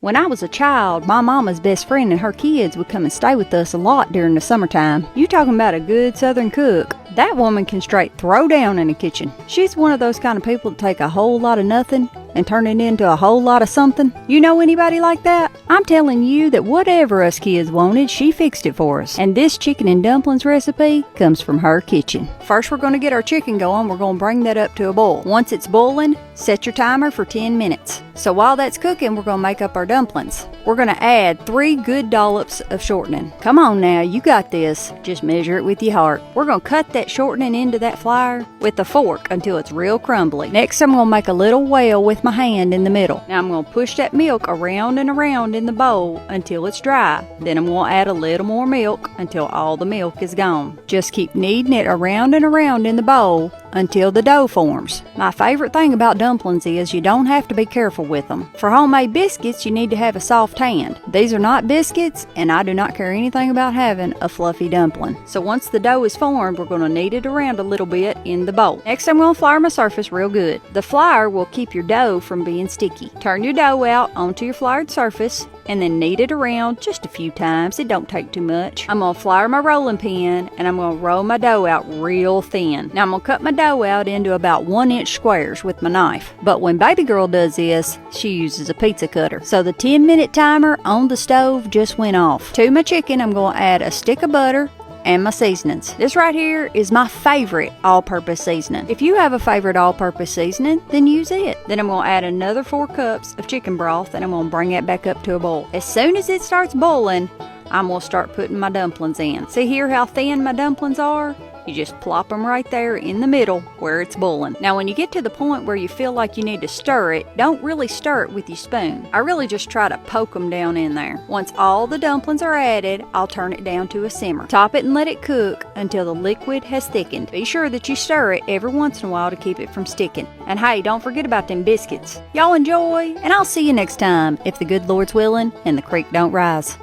When I was a child, my mama's best friend and her kids would come and stay with us a lot during the summertime. You talking about a good Southern cook. That woman can straight throw down in the kitchen. She's one of those kind of people that take a whole lot of nothing and turn it into a whole lot of something. You know anybody like that? I'm telling you that whatever us kids wanted, she fixed it for us. And this chicken and dumplings recipe comes from her kitchen. First, we're going to get our chicken going. We're going to bring that up to a boil. Once it's boiling, set your timer for 10 minutes. So while that's cooking, we're going to make up our dumplings. We're going to add 3 good dollops of shortening. Come on now, you got this. Just measure it with your heart. We're going to cut that shortening into that flour with a fork until it's real crumbly. Next, I'm going to make a little well with my hand in the middle. Now I'm going to push that milk around and around in the bowl until it's dry. Then I'm going to add a little more milk until all the milk is gone. Just keep kneading it around and around in the bowl until the dough forms. My favorite thing about dumplings is you don't have to be careful with them. For homemade biscuits, you need to have a soft hand. These are not biscuits, and I do not care anything about having a fluffy dumpling. So once the dough is formed, we're going to knead it around a little bit in the bowl. Next, I'm going to flour my surface real good. The flour will keep your dough from being sticky. Turn your dough out onto your floured surface and then knead it around just a few times. It don't take too much. I'm going to flour my rolling pin and I'm going to roll my dough out real thin. Now I'm going to cut my dough out into about 1-inch squares with my knife. But when baby girl does this, she uses a pizza cutter. So the 10-minute timer on the stove just went off. To my chicken, I'm going to add a stick of butter and my seasonings. This right here is my favorite all-purpose seasoning. If you have a favorite all-purpose seasoning, then use it. Then I'm going to add another 4 cups of chicken broth and I'm going to bring it back up to a boil. As soon as it starts boiling, I'm going to start putting my dumplings in. See here how thin my dumplings are? You just plop them right there in the middle where it's boiling. Now when you get to the point where you feel like you need to stir it, don't really stir it with your spoon. I really just try to poke them down in there. Once all the dumplings are added, I'll turn it down to a simmer. Top it and let it cook until the liquid has thickened. Be sure that you stir it every once in a while to keep it from sticking. And hey, don't forget about them biscuits. Y'all enjoy, and I'll see you next time if the good Lord's willing and the creek don't rise.